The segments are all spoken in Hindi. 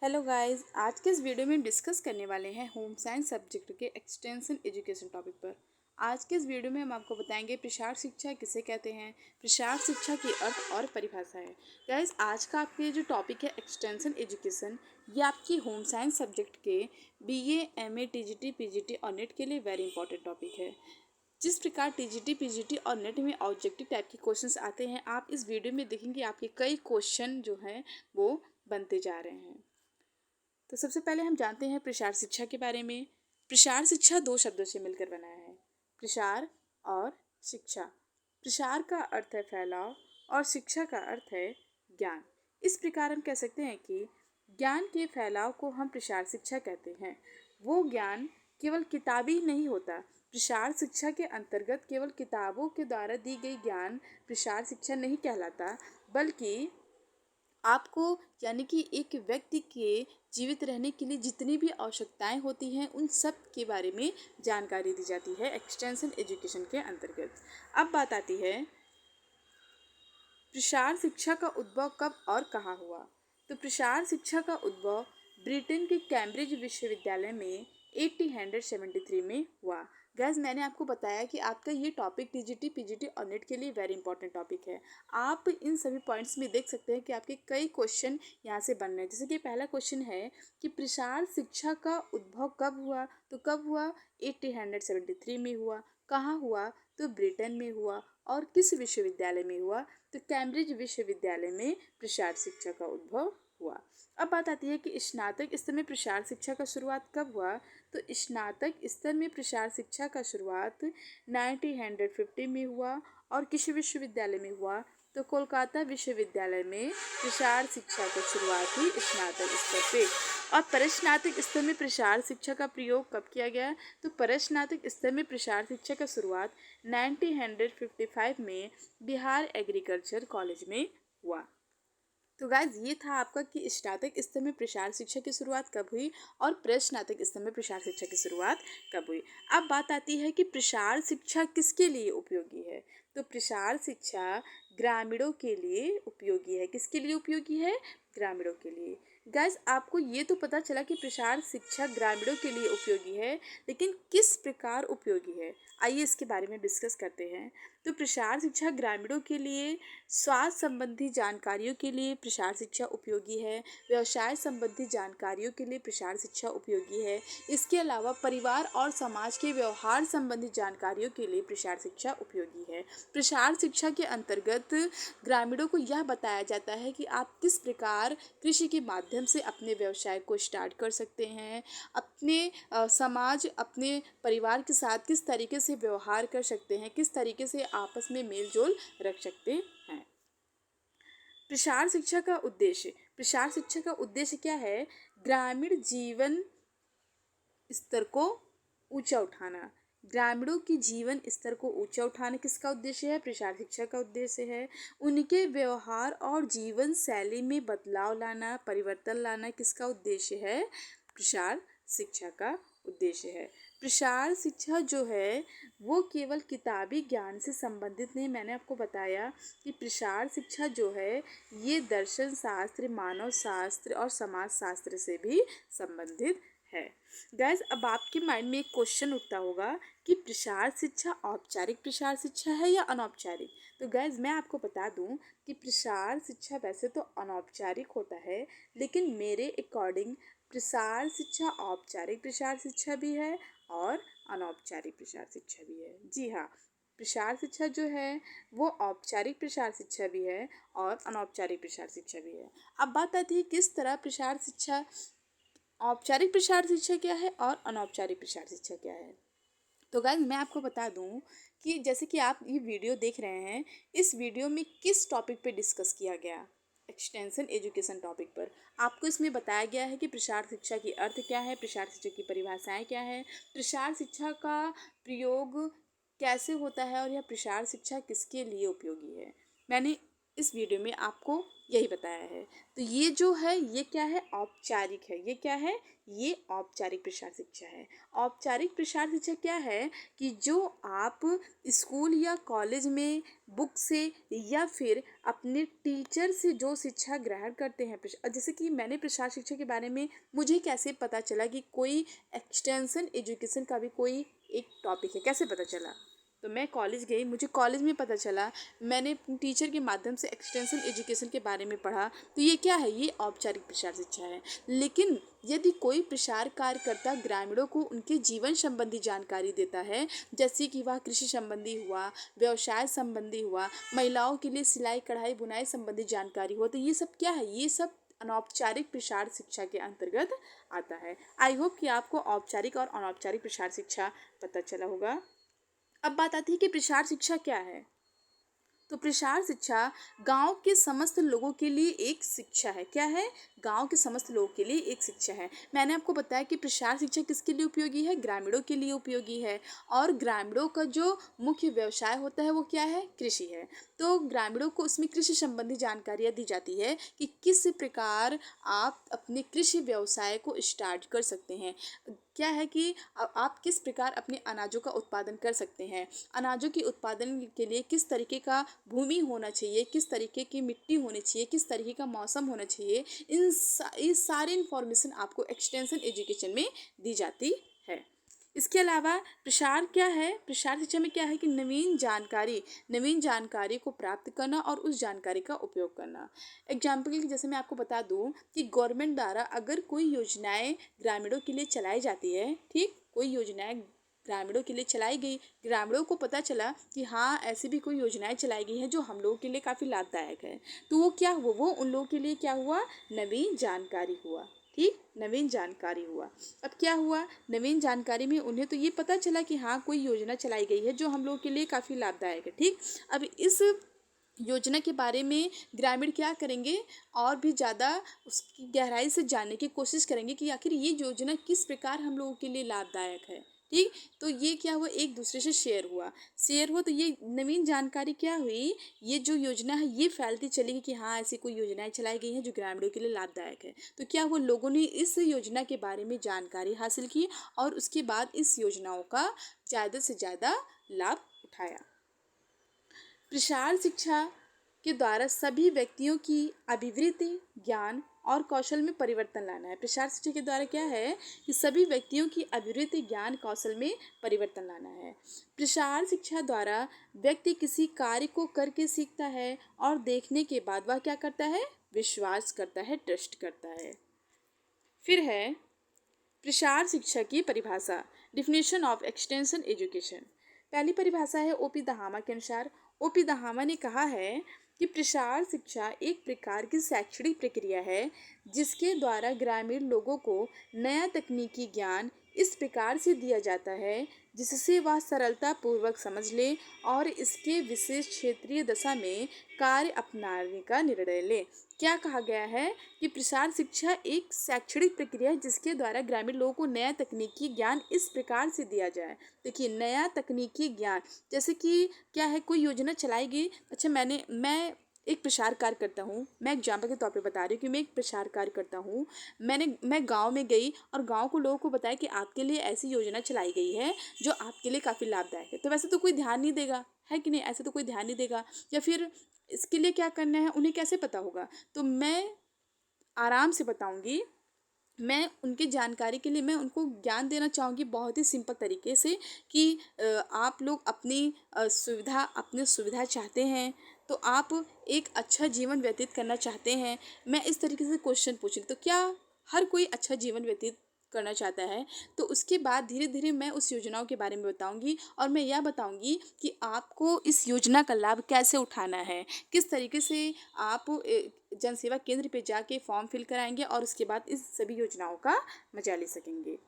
हेलो गाइस, आज के इस वीडियो में डिस्कस करने वाले हैं होम साइंस सब्जेक्ट के एक्सटेंशन एजुकेशन टॉपिक पर। आज के इस वीडियो में हम आपको बताएंगे प्रसार शिक्षा किसे कहते हैं, प्रसार शिक्षा की अर्थ और परिभाषा है। गाइस, आज का आपके जो टॉपिक है एक्सटेंशन एजुकेशन, ये आपकी होम साइंस सब्जेक्ट के बीए, एमए, टीजीटी, पीजीटी और नेट के लिए वेरी इंपॉर्टेंट टॉपिक है। जिस प्रकार टीजीटी, पीजीटी और नेट में ऑब्जेक्टिव टाइप के क्वेश्चंस आते हैं, आप इस वीडियो में देखेंगे आपके कई क्वेश्चन जो हैं वो बनते जा रहे हैं। तो सबसे पहले हम जानते हैं प्रसार शिक्षा के बारे में। प्रसार शिक्षा दो शब्दों से मिलकर बना है, प्रसार और शिक्षा। प्रसार का अर्थ है फैलाव और शिक्षा का अर्थ है ज्ञान। इस प्रकार हम कह सकते हैं कि ज्ञान के फैलाव को हम प्रसार शिक्षा कहते हैं। वो ज्ञान केवल किताबी नहीं होता। प्रसार शिक्षा के अंतर्गत केवल किताबों के द्वारा दी गई ज्ञान प्रसार शिक्षा नहीं कहलाता, बल्कि आपको यानी कि एक व्यक्ति के जीवित रहने के लिए जितनी भी आवश्यकताएं होती हैं उन सब के बारे में जानकारी दी जाती है एक्सटेंशन एजुकेशन के अंतर्गत। अब बात आती है प्रसार शिक्षा का उद्भव कब और कहाँ हुआ। तो प्रसार शिक्षा का उद्भव ब्रिटेन के कैम्ब्रिज विश्वविद्यालय में 1873 में हुआ। गैस, मैंने आपको बताया कि आपका ये टॉपिक टीजीटी, पीजीटी और नेट के लिए वेरी इंपॉर्टेंट टॉपिक है। आप इन सभी पॉइंट्स में देख सकते हैं कि आपके कई क्वेश्चन यहाँ से बन रहे हैं। जैसे कि पहला क्वेश्चन है कि प्रसार शिक्षा का उद्भव कब हुआ। तो कब हुआ? 1873 में हुआ। कहाँ हुआ? तो ब्रिटेन में हुआ। और किस विश्वविद्यालय में हुआ? तो कैम्ब्रिज विश्वविद्यालय में प्रसार शिक्षा का उद्भव हुआ। अब बात आती है कि स्नातक स्तर में प्रसार शिक्षा का शुरुआत कब हुआ। तो स्नातक स्तर में प्रसार शिक्षा का शुरुआत 1950 में हुआ। और किस विश्वविद्यालय में हुआ? तो कोलकाता विश्वविद्यालय में प्रसार शिक्षा की शुरुआत हुई स्नातक स्तर पे। और परिस्नातक स्तर में प्रसार शिक्षा का प्रयोग कब किया गया? तो परिस्नातक स्तर में प्रसार शिक्षा का शुरुआत 1955 में बिहार एग्रीकल्चर कॉलेज में हुआ। तो गाइज, ये था आपका कि स्नातक स्तर में प्रसार शिक्षा की शुरुआत कब हुई और प्रस्नातक स्तर में प्रसार शिक्षा की शुरुआत कब हुई। अब बात आती है कि प्रसार शिक्षा किसके लिए उपयोगी है। तो प्रसार शिक्षा ग्रामीणों के लिए उपयोगी है। किसके लिए उपयोगी है? ग्रामीणों के लिए। गाइज, आपको ये तो पता चला कि प्रसार शिक्षा ग्रामीणों के लिए उपयोगी है, लेकिन किस प्रकार उपयोगी है, आइए इसके बारे में डिस्कस करते हैं। तो प्रसार शिक्षा ग्रामीणों के लिए स्वास्थ्य संबंधी जानकारियों के लिए प्रसार शिक्षा उपयोगी है। व्यवसाय संबंधी जानकारियों के लिए प्रसार शिक्षा उपयोगी है। इसके अलावा परिवार और समाज के व्यवहार संबंधी जानकारियों के लिए प्रसार शिक्षा उपयोगी है। प्रसार शिक्षा के अंतर्गत ग्रामीणों को यह बताया जाता है कि आप किस प्रकार कृषि के माध्यम से अपने व्यवसाय को स्टार्ट कर सकते हैं, अपने समाज, अपने परिवार के साथ किस तरीके से व्यवहार कर सकते हैं, किस तरीके से आपस में मेल जोल रख सकते हैं। प्रसार शिक्षा का उद्देश्य। प्रसार शिक्षा का उद्देश्य क्या है? ग्रामीण जीवन स्तर को ऊंचा उठाना। ग्रामीणों की जीवन स्तर को ऊंचा उठाना किसका उद्देश्य है? प्रसार शिक्षा का उद्देश्य है। उनके व्यवहार और जीवन शैली में बदलाव लाना, परिवर्तन लाना किसका उद्देश्य है? प्रसार शिक्षा का उद्देश्य है। प्रसार शिक्षा जो है वो केवल किताबी ज्ञान से संबंधित नहीं। मैंने आपको बताया कि प्रसार शिक्षा जो है ये दर्शन शास्त्र, मानव शास्त्र और समाज शास्त्र से भी संबंधित है। गैस, अब आपके माइंड में एक क्वेश्चन उठता होगा कि प्रसार शिक्षा औपचारिक प्रसार शिक्षा है या अनौपचारिक। तो गैस, मैं आपको बता दूं कि प्रसार शिक्षा वैसे तो अनौपचारिक होता है, लेकिन मेरे अकॉर्डिंग प्रसार शिक्षा औपचारिक प्रसार शिक्षा भी है और अनौपचारिक प्रसार शिक्षा भी है। जी हाँ, प्रसार शिक्षा जो है वो औपचारिक प्रसार शिक्षा भी है और अनौपचारिक प्रसार शिक्षा भी है। अब बात आती है किस तरह प्रसार शिक्षा, औपचारिक प्रसार शिक्षा क्या है और अनौपचारिक प्रसार शिक्षा क्या है। तो गाइस, मैं आपको बता दूं कि जैसे कि आप ये वीडियो देख रहे हैं, इस वीडियो में किस टॉपिक पे डिस्कस किया गया? एक्सटेंशन एजुकेशन टॉपिक पर। आपको इसमें बताया गया है कि प्रसार शिक्षा की अर्थ क्या है, प्रसार शिक्षा की परिभाषाएं क्या है, प्रसार शिक्षा का प्रयोग कैसे होता है और यह प्रसार शिक्षा किसके लिए उपयोगी है। मैंने इस वीडियो में आपको यही बताया है। तो ये जो है ये क्या है, औपचारिक है। ये क्या है, ये औपचारिक प्रसार शिक्षा है। औपचारिक प्रसार शिक्षा क्या है कि जो आप स्कूल या कॉलेज में बुक से या फिर अपने टीचर से जो शिक्षा ग्रहण करते हैं। जैसे कि मैंने प्रसार शिक्षा के बारे में मुझे कैसे पता चला कि कोई एक्सटेंशन एजुकेशन का भी कोई एक टॉपिक है, कैसे पता चला? तो मैं कॉलेज गई, मुझे कॉलेज में पता चला, मैंने अपने टीचर के माध्यम से एक्सटेंशन एजुकेशन के बारे में पढ़ा। तो ये क्या है, ये औपचारिक प्रसार शिक्षा है। लेकिन यदि कोई प्रसार कार्यकर्ता ग्रामीणों को उनके जीवन संबंधी जानकारी देता है, जैसे कि वह कृषि संबंधी हुआ, व्यवसाय संबंधी हुआ, महिलाओं के लिए सिलाई कढ़ाई बुनाई संबंधी जानकारी हुआ, तो ये सब क्या है, ये सब अनौपचारिक प्रसार शिक्षा के अंतर्गत आता है। आई होप कि आपको औपचारिक और अनौपचारिक प्रसार शिक्षा पता चला होगा। अब बात आती है कि प्रसार शिक्षा क्या है। तो प्रसार शिक्षा गांव के समस्त लोगों के लिए एक शिक्षा है। क्या है, गांव के समस्त लोगों के लिए एक शिक्षा है। मैंने आपको बताया कि प्रसार शिक्षा किसके लिए उपयोगी है, ग्रामीणों के लिए उपयोगी है। और ग्रामीणों का जो मुख्य व्यवसाय होता है वो क्या है, कृषि है। तो ग्रामीणों को उसमें कृषि संबंधी जानकारियाँ दी जाती है कि किस प्रकार आप अपने कृषि व्यवसाय को स्टार्ट कर सकते हैं। क्या है कि आप किस प्रकार अपने अनाजों का उत्पादन कर सकते हैं, अनाजों के उत्पादन के लिए किस तरीके का भूमि होना चाहिए, किस तरीके की मिट्टी होनी चाहिए, किस तरीके का मौसम होना चाहिए, ये सारी इंफॉर्मेशन आपको एक्सटेंशन एजुकेशन में दी जाती है। इसके अलावा प्रसार क्या है, प्रसार शिक्षा में क्या है कि नवीन जानकारी को प्राप्त करना और उस जानकारी का उपयोग करना। एग्जाम्पल के लिए जैसे मैं आपको बता दूं कि गवर्नमेंट द्वारा अगर कोई योजनाएं ग्रामीणों के लिए चलाई जाती है, ठीक, कोई योजनाएं ग्रामीणों के लिए चलाई गई, ग्रामीणों को पता चला कि हाँ ऐसी भी कोई योजनाएं चलाई गई हैं जो हम लोगों के लिए काफ़ी लाभदायक है, तो वो क्या हुआ, वो उन लोगों के लिए क्या हुआ, नवीन जानकारी हुआ। ठीक, नवीन जानकारी हुआ। अब क्या हुआ, नवीन जानकारी में उन्हें तो ये पता चला कि हाँ कोई योजना चलाई गई है जो हम लोगों के लिए काफ़ी लाभदायक है। ठीक, अब इस योजना के बारे में ग्रामीण क्या करेंगे, और भी ज़्यादा उसकी गहराई से जानने की कोशिश करेंगे कि आखिर ये योजना किस प्रकार हम लोगों के लिए लाभदायक है। ठीक, तो ये क्या हुआ, एक दूसरे से शेयर हुआ तो ये नवीन जानकारी क्या हुई, ये जो योजना है ये फैलती चलेगी कि हाँ ऐसी कोई योजनाएं चलाई गई हैं जो ग्रामीणों के लिए लाभदायक है। तो क्या हुआ, लोगों ने इस योजना के बारे में जानकारी हासिल की और उसके बाद इस योजनाओं का ज़्यादा से ज़्यादा लाभ उठाया। प्रसार शिक्षा के द्वारा सभी व्यक्तियों की अभिवृद्धि, ज्ञान और कौशल में परिवर्तन लाना है। प्रसार शिक्षा के द्वारा क्या है कि सभी व्यक्तियों की अभिवृद्धि, ज्ञान, कौशल में परिवर्तन लाना है। प्रसार शिक्षा द्वारा व्यक्ति किसी कार्य को करके सीखता है और देखने के बाद वह क्या करता है, विश्वास करता है, ट्रस्ट करता है। फिर है प्रसार शिक्षा की परिभाषा, डिफिनेशन ऑफ एक्सटेंशन एजुकेशन। पहली परिभाषा है ओपी दहामा के अनुसार। ओपी दहामा ने कहा है कि प्रसार शिक्षा एक प्रकार की शैक्षणिक प्रक्रिया है जिसके द्वारा ग्रामीण लोगों को नया तकनीकी ज्ञान इस प्रकार से दिया जाता है जिससे वह सरलता पूर्वक समझ ले और इसके विशेष क्षेत्रीय दशा में कार्य अपनाने का निर्णय ले। क्या कहा गया है कि प्रसार शिक्षा एक शैक्षणिक प्रक्रिया है जिसके द्वारा ग्रामीण लोगों को नया तकनीकी ज्ञान इस प्रकार से दिया जाए। देखिए, नया तकनीकी ज्ञान जैसे कि क्या है, कोई योजना चलाई गई। अच्छा, मैं एक प्रसार कार्य करता हूँ, मैं एग्जाम्पल के तौर पे बता रही हूँ कि मैं एक प्रसार कार्य करता हूँ। मैं गांव में गई और गांव को लोगों को बताया कि आपके लिए ऐसी योजना चलाई गई है जो आपके लिए काफ़ी लाभदायक है। तो वैसे तो कोई ध्यान नहीं देगा, है कि नहीं, ऐसे तो कोई ध्यान नहीं देगा। या फिर इसके लिए क्या करना है उन्हें कैसे पता होगा, तो मैं आराम से बताऊंगी। मैं उनकी जानकारी के लिए मैं उनको ज्ञान देना चाहूँगी बहुत ही सिंपल तरीके से कि आप लोग अपनी सुविधा चाहते हैं, तो आप एक अच्छा जीवन व्यतीत करना चाहते हैं। मैं इस तरीके से क्वेश्चन पूछूंगी, तो क्या हर कोई अच्छा जीवन व्यतीत करना चाहता है? तो उसके बाद धीरे धीरे मैं उस योजनाओं के बारे में बताऊंगी और मैं यह बताऊंगी कि आपको इस योजना का लाभ कैसे उठाना है, किस तरीके से आप जन सेवा केंद्र पे जाके फॉर्म फिल कराएंगे और उसके बाद इस सभी योजनाओं का मजा ले सकेंगे।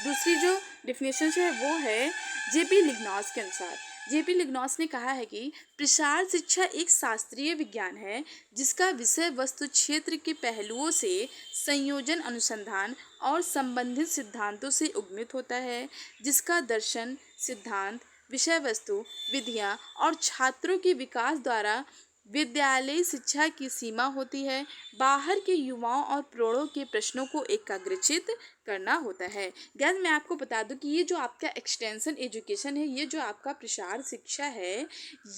दूसरी जो डिफिनेशन है वो है जेपी लिग्नॉस के अनुसार। जेपी लिग्नॉस ने कहा है कि प्रसार शिक्षा एक शास्त्रीय विज्ञान है जिसका विषय वस्तु क्षेत्र के पहलुओं से संयोजन, अनुसंधान और संबंधित सिद्धांतों से उद्गमित होता है, जिसका दर्शन, सिद्धांत, विषय वस्तु, विधियाँ और छात्रों के विकास द्वारा विद्यालय शिक्षा की सीमा होती है। बाहर के युवाओं और प्रौढ़ों के प्रश्नों को एकाग्रचित करना होता है। गैस मैं आपको बता दूं कि ये जो आपका एक्सटेंशन एजुकेशन है, ये जो आपका प्रसार शिक्षा है,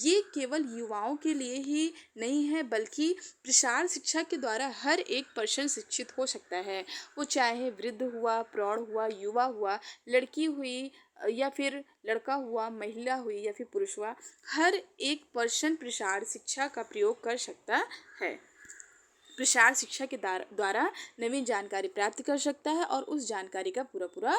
ये केवल युवाओं के लिए ही नहीं है, बल्कि प्रसार शिक्षा के द्वारा हर एक पर्सन शिक्षित हो सकता है। वो चाहे वृद्ध हुआ, प्रौढ़ हुआ, युवा हुआ, लड़की हुई या फिर लड़का हुआ, महिला हुई या फिर पुरुष हुआ, हर एक पर्सन प्रसार शिक्षा का प्रयोग कर सकता है। प्रसार शिक्षा के द्वारा नवीन जानकारी प्राप्त कर सकता है और उस जानकारी का पूरा पूरा